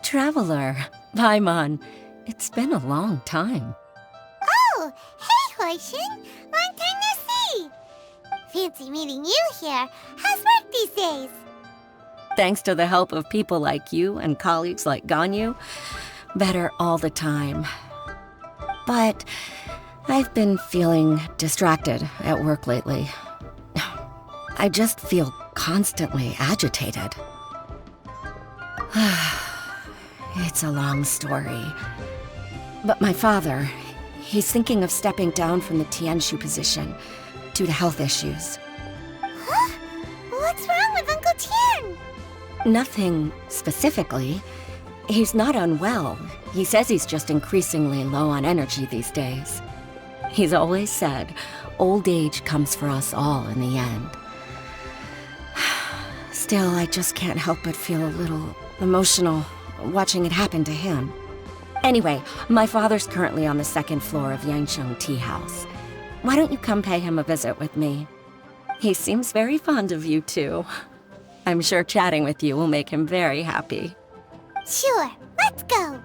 Traveler, Paimon, it's been a long time. Oh, hey, Hoishin! Long time no see! Fancy meeting you here. How's work these days? Thanks to the help of people like you and colleagues like Ganyu, better all the time. But I've been feeling distracted at work lately. I just feel constantly agitated. It's a long story. But my father, he's thinking of stepping down from the Tianshu position due to health issues. Huh? What's wrong with Uncle Tian? Nothing specifically. He's not unwell. He says he's just increasingly low on energy these days. He's always said, old age comes for us all in the end. Still, I just can't help but feel a little emotional watching it happen to him. Anyway, my father's currently on the second floor of Yangsheng Tea House. Why don't you come pay him a visit with me? He seems very fond of you, too. I'm sure chatting with you will make him very happy. Sure, let's go!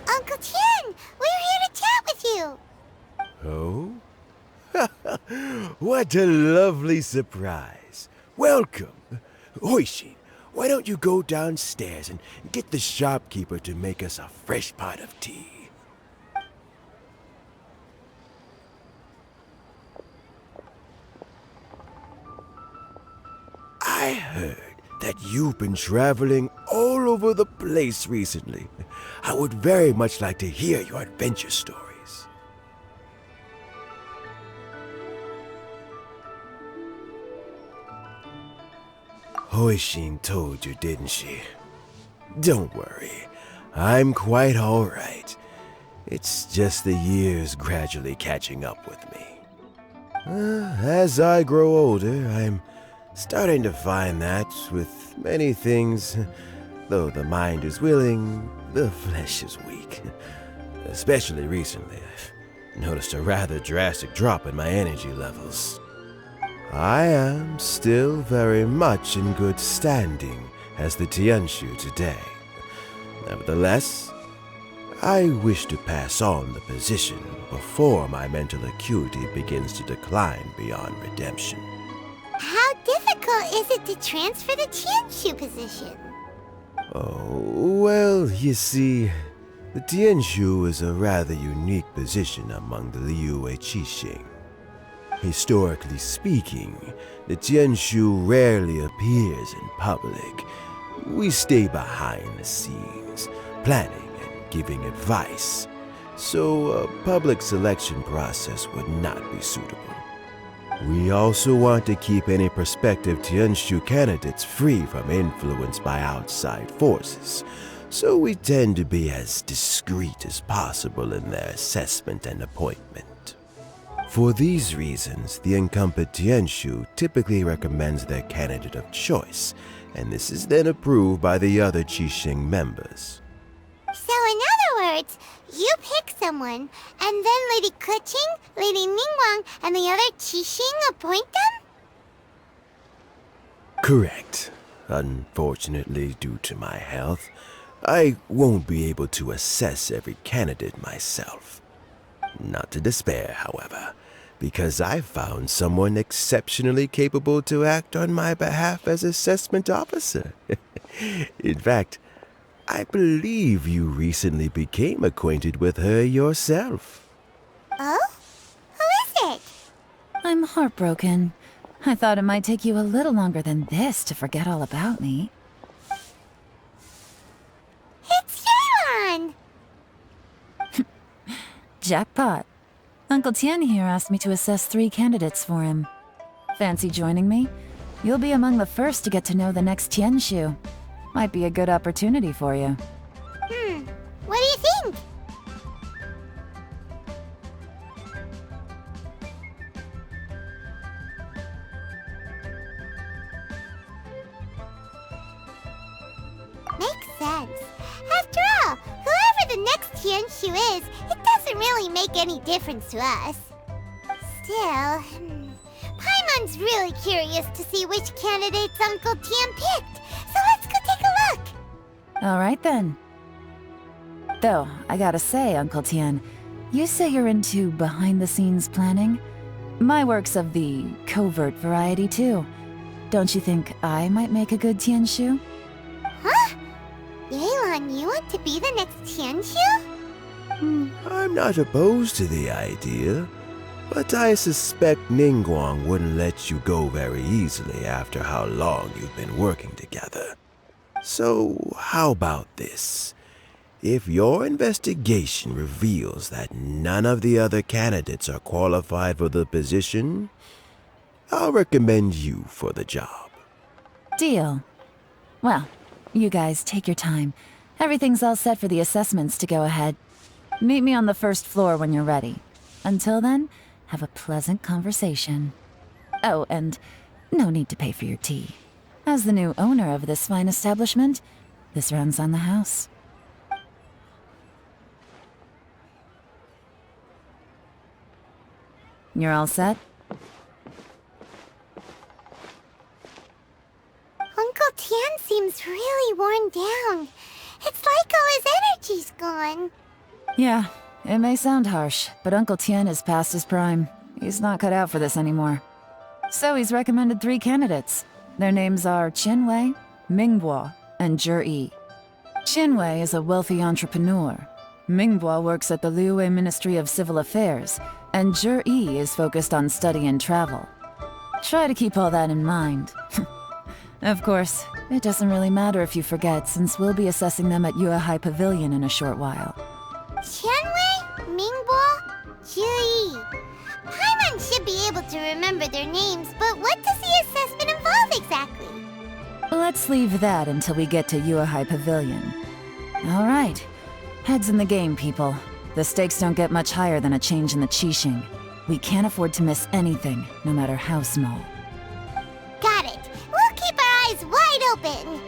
Uncle Tian, we're here to chat with you. Oh? What a lovely surprise. Welcome. Hoishin, why don't you go downstairs and get the shopkeeper to make us a fresh pot of tea? I heard that you've been traveling all over the place recently. I would very much like to hear your adventure stories. Hoishin told you, didn't she? Don't worry, I'm quite all right. It's just the years gradually catching up with me. As I grow older, I'm starting to find that with many things, though the mind is willing, the flesh is weak. Especially recently, I've noticed a rather drastic drop in my energy levels. I am still very much in good standing as the Tianshu today. Nevertheless, I wish to pass on the position before my mental acuity begins to decline beyond redemption. How difficult is it to transfer the Tianshu position? Oh, well, you see, the Tianshu is a rather unique position among the Liyue Qixing. Historically speaking, the Tianshu rarely appears in public. We stay behind the scenes, planning and giving advice, so a public selection process would not be suitable. We also want to keep any prospective Tianshu candidates free from influence by outside forces, so we tend to be as discreet as possible in their assessment and appointment. For these reasons, the incumbent Tianshu typically recommends their candidate of choice, and this is then approved by the other Qixing members. So in other words, you pick someone, and then Lady Keqing, Lady Ningguang, and the other Qixing appoint them? Correct. Unfortunately, due to my health, I won't be able to assess every candidate myself. Not to despair, however, because I found someone exceptionally capable to act on my behalf as assessment officer. In fact, I believe you recently became acquainted with her yourself. Oh? Who is it? I'm heartbroken. I thought it might take you a little longer than this to forget all about me. It's Yelan! Jackpot. Uncle Tian here asked me to assess 3 candidates for him. Fancy joining me? You'll be among the first to get to know the next Tianshu. Might be a good opportunity for you. What do you think? Makes sense. After all, whoever the next Tianshu is, it doesn't really make any difference to us. Still, Paimon's really curious to see which candidates Uncle Tian picked, so let's go take a look. All right then. Though, I gotta say, Uncle Tian, you say you're into behind-the-scenes planning? My work's of the covert variety too. Don't you think I might make a good Tianshu? Huh? Yelan, you want to be the next Tianshu? I'm not opposed to the idea, but I suspect Ningguang wouldn't let you go very easily after how long you've been working together. So, how about this? If your investigation reveals that none of the other candidates are qualified for the position, I'll recommend you for the job. Deal. Well, you guys take your time. Everything's all set for the assessments to go ahead. Meet me on the first floor when you're ready. Until then, have a pleasant conversation. Oh, and no need to pay for your tea. As the new owner of this fine establishment, this runs on the house. You're all set? Uncle Tian seems really worn down. It's like all his energy's gone. Yeah, it may sound harsh, but Uncle Tian is past his prime. He's not cut out for this anymore. So he's recommended 3 candidates. Their names are Qinwei, Mingbo, and Zhi. Qinwei is a wealthy entrepreneur. Mingbo works at the Liyue Ministry of Civil Affairs, and Zhi is focused on study and travel. Try to keep all that in mind. Of course, it doesn't really matter if you forget, since we'll be assessing them at Yuehai Pavilion in a short while. Qianwei, Mingbo, Zhi. Paimon should be able to remember their names, but what does the assessment involve exactly? Let's leave that until we get to Yuehai Pavilion. All right. Heads in the game, people. The stakes don't get much higher than a change in the Qixing. We can't afford to miss anything, no matter how small. Got it. We'll keep our eyes wide open.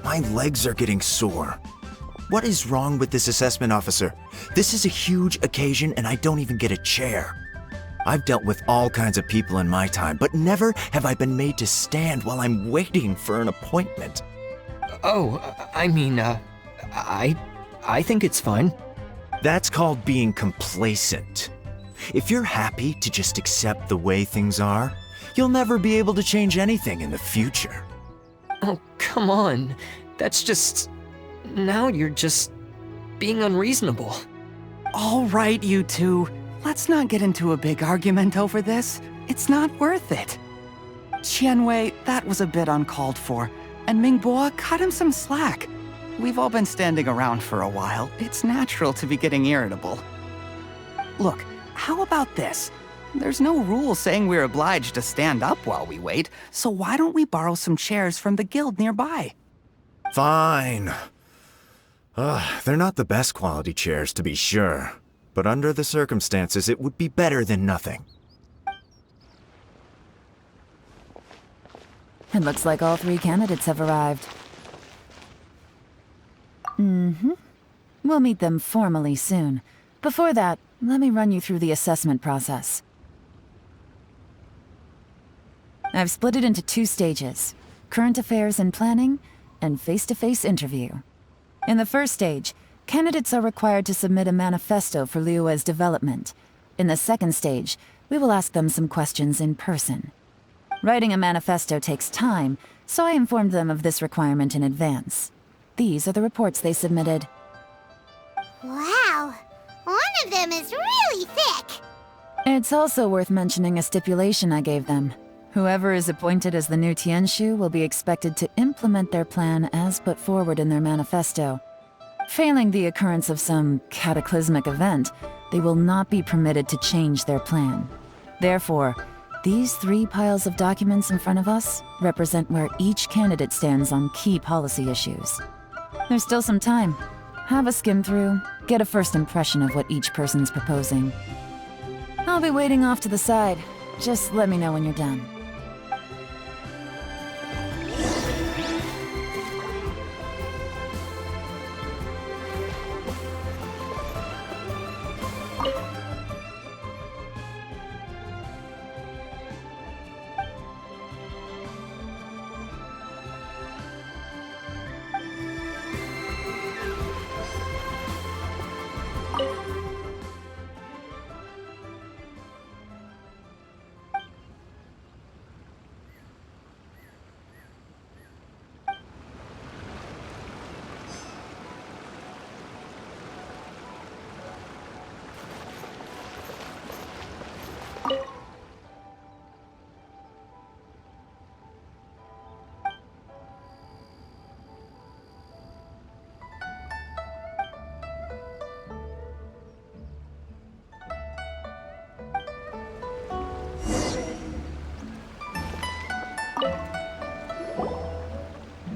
My legs are getting sore. What is wrong with this assessment officer? This is a huge occasion and I don't even get a chair. I've dealt with all kinds of people in my time, but never have I been made to stand while I'm waiting for an appointment. Oh, I mean, I think it's fine. That's called being complacent. If you're happy to just accept the way things are, you'll never be able to change anything in the future. Oh, come on. That's just... Now you're just being unreasonable. All right, you two. Let's not get into a big argument over this. It's not worth it. Qianwei, that was a bit uncalled for, and Mingbo, cut him some slack. We've all been standing around for a while. It's natural to be getting irritable. Look, how about this? There's no rule saying we're obliged to stand up while we wait, so why don't we borrow some chairs from the guild nearby? Fine. They're not the best quality chairs, to be sure. But under the circumstances, it would be better than nothing. It looks like all 3 candidates have arrived. We'll meet them formally soon. Before that, let me run you through the assessment process. I've split it into 2 stages: current affairs and planning, and face-to-face interview. In the first stage, candidates are required to submit a manifesto for Liyue's development. In the second stage, we will ask them some questions in person. Writing a manifesto takes time, so I informed them of this requirement in advance. These are the reports they submitted. Wow, one of them is really thick. It's also worth mentioning a stipulation I gave them. Whoever is appointed as the new Tianshu will be expected to implement their plan as put forward in their manifesto. Failing the occurrence of some cataclysmic event, they will not be permitted to change their plan. Therefore, these 3 piles of documents in front of us represent where each candidate stands on key policy issues. There's still some time. Have a skim through, get a first impression of what each person's proposing. I'll be waiting off to the side. Just let me know when you're done.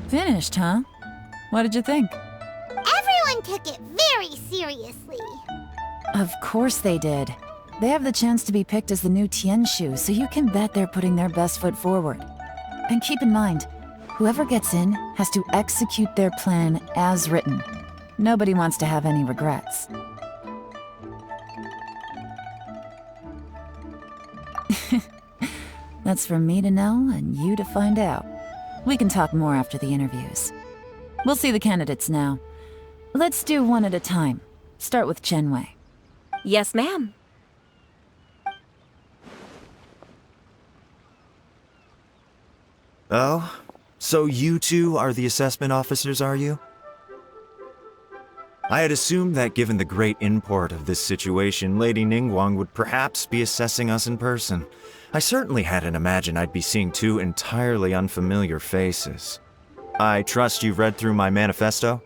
Finished, huh? What did you think? Everyone took it very seriously. Of course they did. They have the chance to be picked as the new Tianshu, so you can bet they're putting their best foot forward. And keep in mind, whoever gets in has to execute their plan as written. Nobody wants to have any regrets. That's for me to know and you to find out. We can talk more after the interviews. We'll see the candidates now. Let's do one at a time. start with Chenwei. Yes, ma'am. Oh? So you two are the assessment officers, are you? I had assumed that given the great import of this situation, Lady Ningguang would perhaps be assessing us in person. I certainly hadn't imagined I'd be seeing two entirely unfamiliar faces. I trust you've read through my manifesto?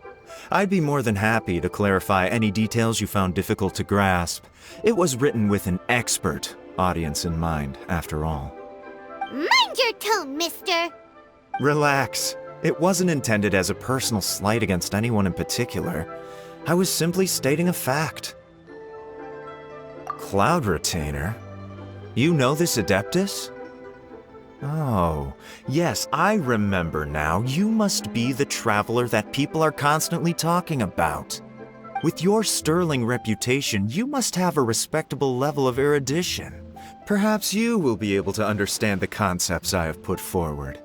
I'd be more than happy to clarify any details you found difficult to grasp. It was written with an expert audience in mind, after all. Mind your tone, mister! Relax. It wasn't intended as a personal slight against anyone in particular. I was simply stating a fact. Cloud Retainer? You know this Adeptus? Oh, yes, I remember now. You must be the traveler that people are constantly talking about. With your sterling reputation, you must have a respectable level of erudition. Perhaps you will be able to understand the concepts I have put forward.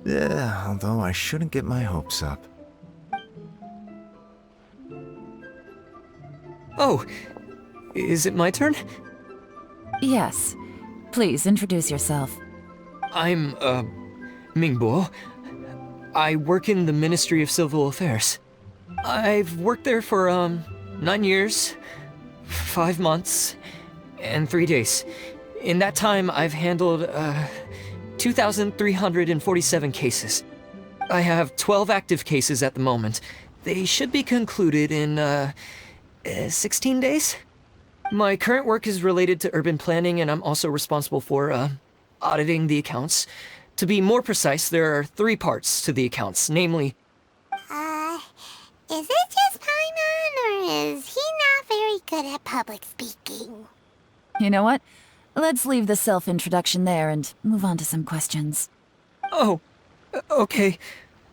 Although I shouldn't get my hopes up. Oh, is it my turn? Yes. Please introduce yourself. I'm, Mingbo. I work in the Ministry of Civil Affairs. I've worked there for, 9 years, 5 months, and 3 days. In that time, I've handled, 2,347 cases. I have 12 active cases at the moment. They should be concluded in, 16 days? My current work is related to urban planning, and I'm also responsible for, auditing the accounts. To be more precise, there are 3 parts to the accounts, namely... Is it just Paimon, or is he not very good at public speaking? You know what? Let's leave the self-introduction there and move on to some questions. Oh, okay.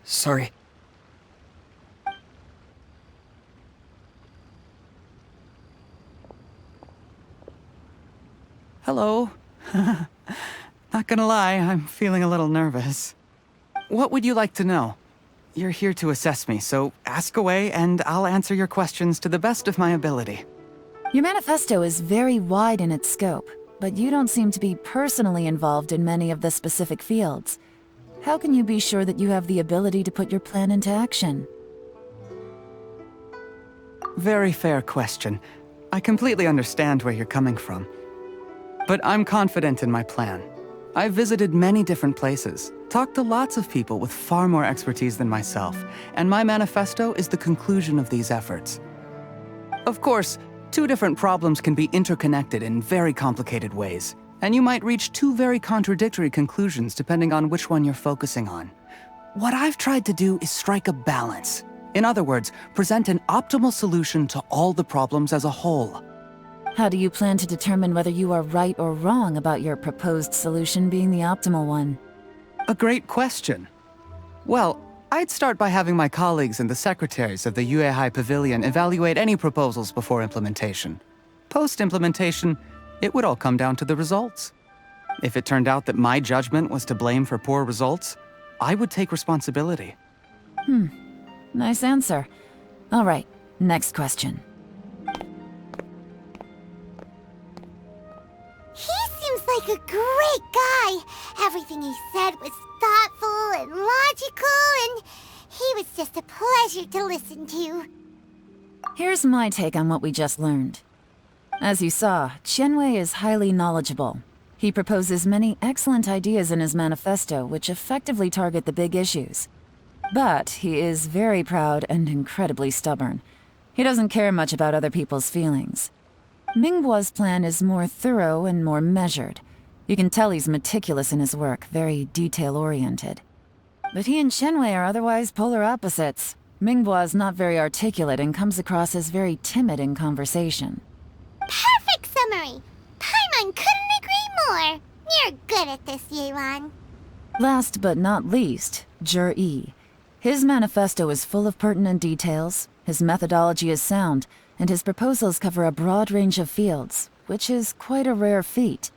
Sorry. Hello. Not gonna lie, I'm feeling a little nervous. What would you like to know? You're here to assess me, so ask away and I'll answer your questions to the best of my ability. Your manifesto is very wide in its scope, but you don't seem to be personally involved in many of the specific fields. How can you be sure that you have the ability to put your plan into action? Very fair question. I completely understand where you're coming from. But I'm confident in my plan. I've visited many different places, talked to lots of people with far more expertise than myself, and my manifesto is the conclusion of these efforts. Of course, 2 different problems can be interconnected in very complicated ways, and you might reach 2 very contradictory conclusions depending on which one you're focusing on. What I've tried to do is strike a balance. In other words, present an optimal solution to all the problems as a whole. How do you plan to determine whether you are right or wrong about your proposed solution being the optimal one? A great question. Well, I'd start by having my colleagues and the secretaries of the Yuehai Pavilion evaluate any proposals before implementation. Post-implementation, it would all come down to the results. If it turned out that my judgment was to blame for poor results, I would take responsibility. Nice answer. All right, next question. He seems like a great guy. Everything he said was thoughtful and logical, and he was just a pleasure to listen to. Here's my take on what we just learned. As you saw, Chenwei is highly knowledgeable. He proposes many excellent ideas in his manifesto which effectively target the big issues. But he is very proud and incredibly stubborn. He doesn't care much about other people's feelings. Mingbo's plan is more thorough and more measured. You can tell he's meticulous in his work, very detail-oriented. But he and Chenwei are otherwise polar opposites. Mingbo is not very articulate and comes across as very timid in conversation. Perfect summary! Paimon couldn't agree more! You're good at this, Yewan. Last but not least, Jur-E. His manifesto is full of pertinent details, his methodology is sound, and his proposals cover a broad range of fields, which is quite a rare feat.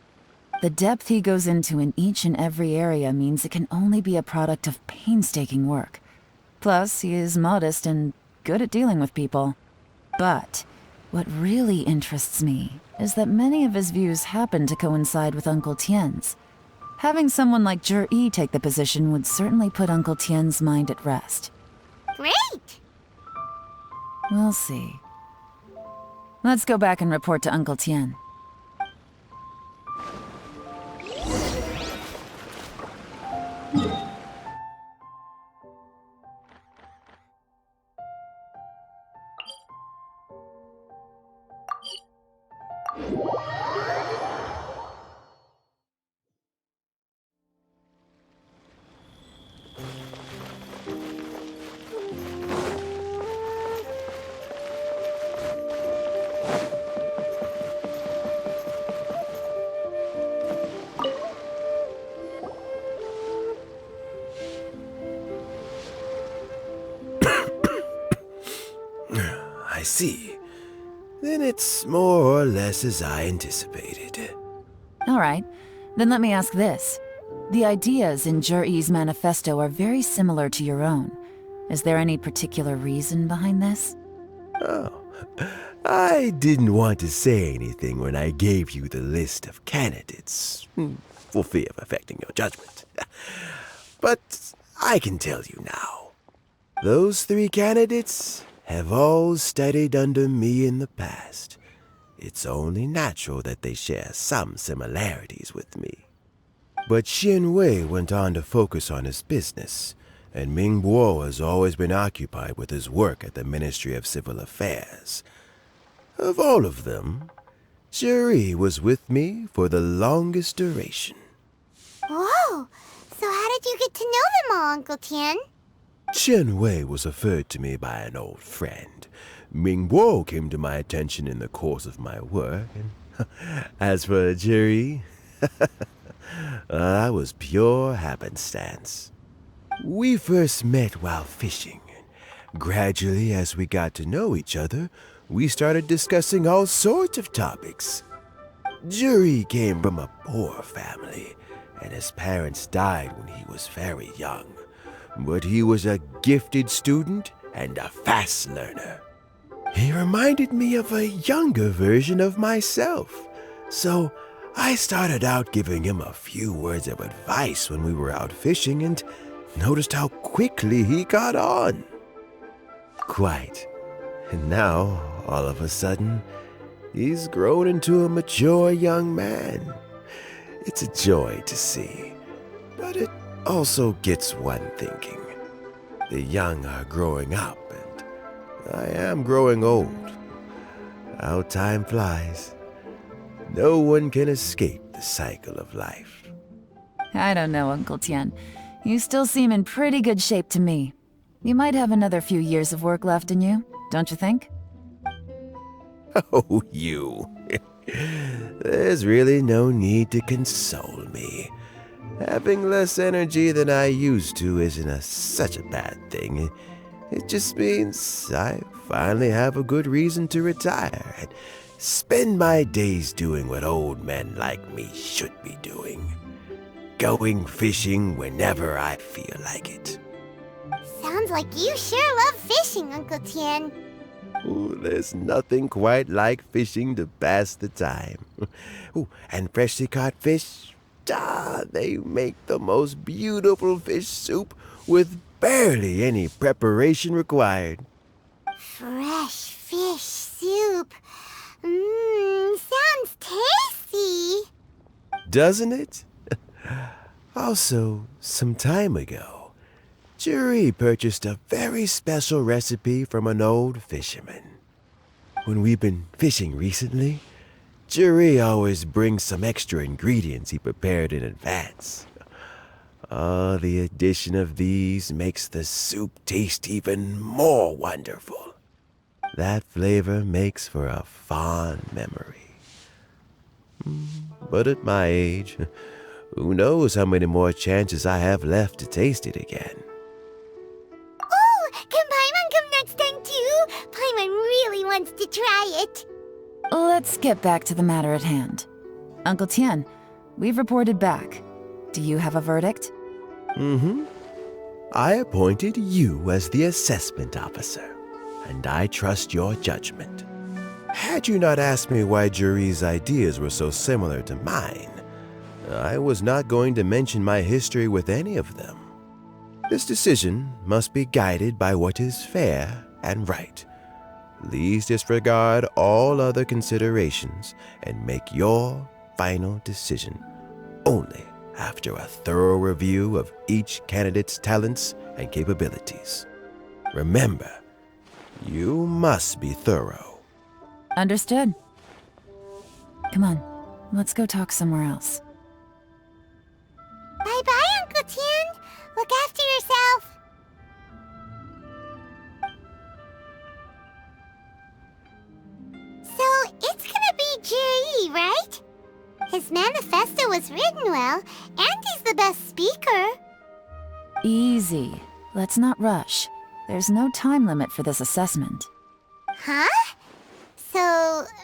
The depth he goes into in each and every area means it can only be a product of painstaking work. Plus, he is modest and good at dealing with people. But What really interests me is that many of his views happen to coincide with Uncle Tien's. Having someone like Zhi take the position would certainly put Uncle Tien's mind at rest. Great! We'll see. Let's go back and report to Uncle Tien. I see. Then it's more or less as I anticipated. All right, then let me ask this. The ideas in Zhi's manifesto are very similar to your own. Is there any particular reason behind this? Oh, I didn't want to say anything when I gave you the list of candidates, for fear of affecting your judgment. But I can tell you now. Those 3 candidates have all studied under me in the past. It's only natural that they share some similarities with me. But Xianwei went on to focus on his business, and Mingbo has always been occupied with his work at the Ministry of Civil Affairs. Of all of them, Zhi was with me for the longest duration. Whoa! So how did you get to know them all, Uncle Tien? Xianwei was referred to me by an old friend. Mingbo came to my attention in the course of my work, and as for Zhi, that was pure happenstance. We first met while fishing, and gradually as we got to know each other, we started discussing all sorts of topics. Zhi came from a poor family, and his parents died when he was very young. But he was a gifted student and a fast learner. He reminded me of a younger version of myself, so I started out giving him a few words of advice when we were out fishing and noticed how quickly he got on. Quite. And now, all of a sudden, he's grown into a mature young man. It's a joy to see, but it also gets one thinking. The young are growing up, and I am growing old. How time flies. No one can escape the cycle of life. I don't know, Uncle Tien. You still seem in pretty good shape to me. You might have another few years of work left in you, don't you think? Oh, you. There's really no need to console me. Having less energy than I used to isn't such a bad thing. It just means I finally have a good reason to retire and spend my days doing what old men like me should be doing. Going fishing whenever I feel like it. Sounds like you sure love fishing, Uncle Tien. Ooh, there's nothing quite like fishing to pass the time. Ooh, and freshly caught fish, they make the most beautiful fish soup with barely any preparation required. Fresh fish soup. Sounds tasty. Doesn't it? Also, some time ago, Zhi purchased a very special recipe from an old fisherman. When we've been fishing recently, Zhi always brings some extra ingredients he prepared in advance. The addition of these makes the soup taste even more wonderful. That flavor makes for a fond memory. But at my age, who knows how many more chances I have left to taste it again. Oh, can Paimon come next time too? Paimon really wants to try it. Let's get back to the matter at hand. Uncle Tien, we've reported back. Do you have a verdict? I appointed you as the assessment officer, and I trust your judgment. Had you not asked me why Juri's ideas were so similar to mine, I was not going to mention my history with any of them. This decision must be guided by what is fair and right. Please disregard all other considerations and make your final decision only after a thorough review of each candidate's talents and capabilities. Remember, you must be thorough. Understood. Come on, let's go talk somewhere else. Bye-bye, Uncle Tian. Look after yourself. So, it's gonna be Jiri, right? His manifesto was written well, and he's the best speaker. Easy. Let's not rush. There's no time limit for this assessment. Huh? So,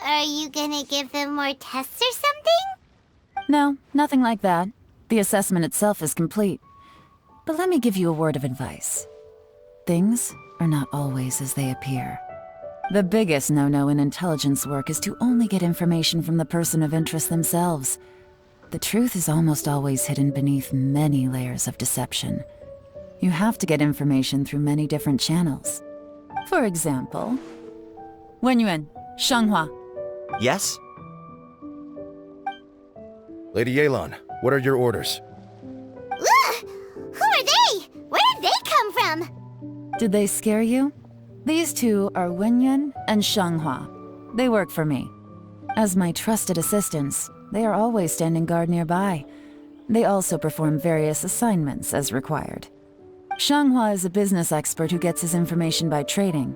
are you gonna give them more tests or something? No, nothing like that. The assessment itself is complete. But let me give you a word of advice. Things are not always as they appear. The biggest no-no in intelligence work is to only get information from the person of interest themselves. The truth is almost always hidden beneath many layers of deception. You have to get information through many different channels. For example, Wenyuan, Shanghua. Yes? Lady Yelan, what are your orders? Ugh! Who are they? Where did they come from? Did they scare you? These two are Wenyuan and Shanghua. They work for me. As my trusted assistants, they are always standing guard nearby. They also perform various assignments as required. Shanghua is a business expert who gets his information by trading.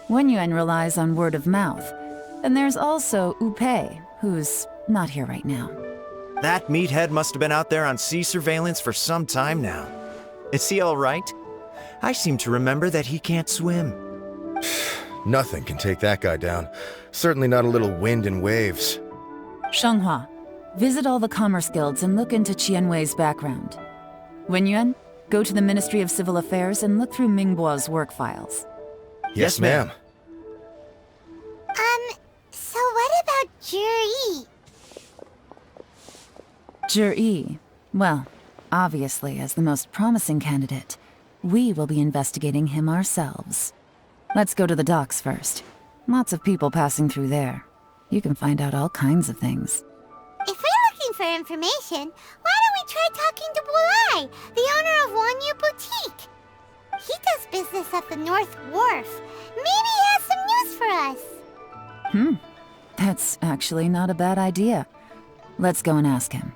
Wenyuan relies on word of mouth. And there's also Upei, who's not here right now. That meathead must have been out there on sea surveillance for some time now. Is he all right? I seem to remember that he can't swim. Nothing can take that guy down. Certainly not a little wind and waves. Shanghua, visit all the commerce guilds and look into Qianwei's background. Wenyuan, go to the Ministry of Civil Affairs and look through Mingbo's work files. Yes, ma'am. So what about Jiri? Jiri, well, obviously as the most promising candidate, we will be investigating him ourselves. Let's go to the docks first. Lots of people passing through there. You can find out all kinds of things. If we're looking for information, why don't we try talking to Bulai, the owner of Wanyu Boutique? He does business at the North Wharf. Maybe he has some news for us. That's actually not a bad idea. Let's go and ask him.